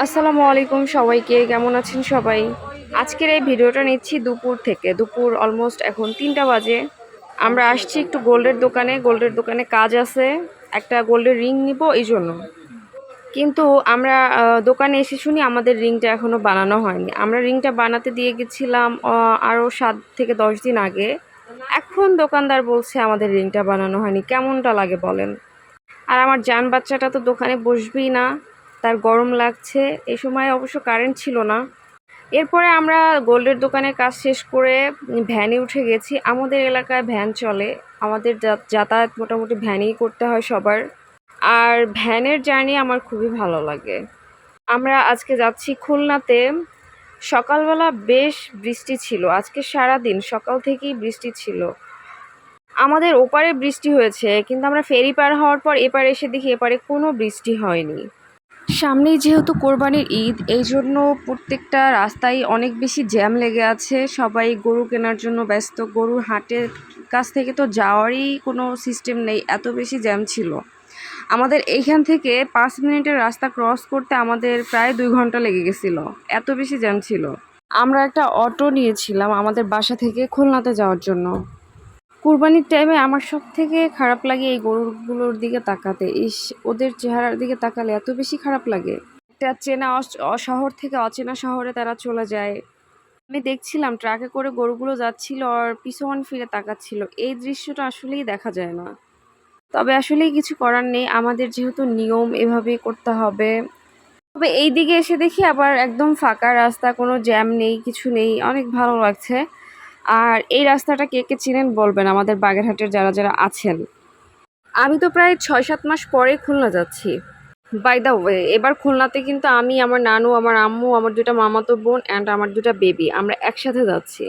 আসসালামু আলাইকুম সবাইকে, কেমন আছেন সবাই? আজকের এই ভিডিওটা নিচ্ছি দুপুর থেকে। দুপুর অলমোস্ট এখন 3টা বাজে। আমরা আসছি একটু গোল্ডের দোকানে কাজ আছে, একটা গোল্ডের রিং নিব এই জন্য। কিন্তু আমরা দোকানে এসে শুনি আমাদের রিংটা এখনো বানানো হয়নি। আমরা রিংটা বানাতে দিয়ে গেছিলাম আরও 7 থেকে 10 দিন আগে। এখন দোকানদার বলছে আমাদের রিংটা বানানো হয়নি। কেমনটা লাগে বলেন? আর আমার জান বাচ্চাটা তো দোকানে বসবেই না, তার গরম লাগছে। এই সময় অবশ্য কারেন্ট ছিল না। এরপরে আমরা গোল্ডের দোকানের কাজ শেষ করে ভ্যানে উঠে গেছি। আমাদের এলাকায় ভ্যান চলে, আমাদের যাতায়াত মোটামুটি ভ্যানেই করতে হয় সবার। আর ভ্যানের জার্নি আমার খুবই ভালো লাগে। আমরা আজকে যাচ্ছি খুলনাতে। সকালবেলা বেশ বৃষ্টি ছিল, আজকে সারা দিন সকাল থেকেই বৃষ্টি ছিল। আমাদের ওপারে বৃষ্টি হয়েছে, কিন্তু আমরা ফেরি পার হওয়ার পর এপারে এসে দেখি এপারে কোনো বৃষ্টি হয়নি। সামনেই যেহেতু কোরবানির ঈদ, এই জন্য প্রত্যেকটা রাস্তায় অনেক বেশি জ্যাম লেগে আছে। সবাই গরু কেনার জন্য ব্যস্ত। গরুর হাটের কাছ থেকে তো যাওয়ারই কোনো সিস্টেম নেই, এত বেশি জ্যাম ছিল। আমাদের এইখান থেকে 5 মিনিটের রাস্তা ক্রস করতে আমাদের প্রায় 2 ঘন্টা লেগে গেছিলো, এত বেশি জ্যাম ছিল। আমরা একটা অটো নিয়েছিলাম আমাদের বাসা থেকে খুলনাতে যাওয়ার জন্য। কুরবানির টাইমে আমার সবথেকে খারাপ লাগে এই গরুগুলোর দিকে তাকাতে। ওদের চেহারার দিকে তাকালে এত বেশি খারাপ লাগে। একটা চেনা শহর থেকে অচেনা শহরে তারা চলে যায়। আমি দেখছিলাম ট্রাকে করে গরুগুলো যাচ্ছিল আর পিছন ফিরে তাকাচ্ছিল। এই দৃশ্যটা আসলেই দেখা যায় না। তবে আসলেই কিছু করার নেই, আমাদের যেহেতু নিয়ম এভাবেই করতে হবে। তবে এই দিকে এসে দেখি আবার একদম ফাঁকা রাস্তা, কোনো জ্যাম নেই, কিছু নেই, অনেক ভালো লাগছে। আর এই রাস্তাটা কে কে চিনেন বলবেন আমাদের বাগেরহাটের যারা যারা আছেন। আমি তো প্রায় 6-7 মাস পরে খুলনা যাচ্ছি। বাই দ্য ওয়ে, এবার খুলনাতে কিন্তু আমি, আমার নানু, আমার আম্মু, আমার 2টা মামাতো বোন অ্যান্ড আমার 2টা বেবি, আমরা একসাথে যাচ্ছি।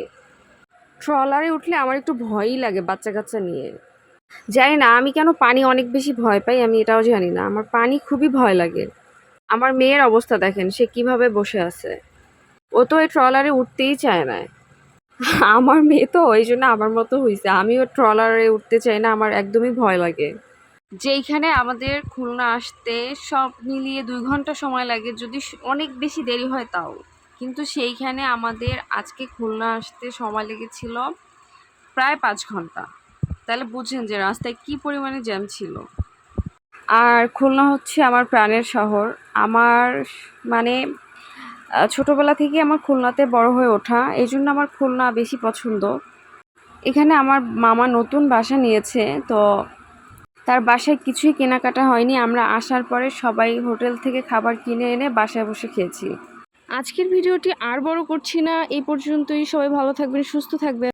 ট্রলারে উঠলে আমার একটু ভয়ই লাগে বাচ্চা কাচ্চা নিয়ে। জানি না আমি কেন পানি অনেক বেশি ভয় পাই, আমি এটাও জানি না, আমার পানি খুবই ভয় লাগে। আমার মেয়ের অবস্থা দেখেন, সে কিভাবে বসে আছে। ও তো এই ট্রলারে উঠতেই চায় না। আমার মেয়ে তো ওই জন্য আমার মতো হয়েছে, আমিও ট্রলারে উঠতে চাই না, আমার একদমই ভয় লাগে। যেইখানে আমাদের খুলনা আসতে সব মিলিয়ে 2 ঘন্টা সময় লাগে, যদি অনেক বেশি দেরি হয় তাও। কিন্তু সেইখানে আমাদের আজকে খুলনা আসতে সময় লেগেছিল প্রায় 5 ঘন্টা। তাহলে বুঝেন যে রাস্তায় কি পরিমাণে জ্যাম ছিল। আর খুলনা হচ্ছে আমার প্রাণের শহর। আমার মানে ছোটোবেলা থেকে আমার খুলনাতে বড় হয়ে ওঠা, এই জন্য আমার খুলনা বেশি পছন্দ। এখানে আমার মামা নতুন বাসা নিয়েছে, তো তার বাসায় কিছুই কেনাকাটা হয়নি। আমরা আসার পরে সবাই হোটেল থেকে খাবার কিনে এনে বাসায় বসে খেয়েছি। আজকের ভিডিওটি আর বড় করছি না, এই পর্যন্তই। সবাই ভালো থাকবেন, সুস্থ থাকবেন।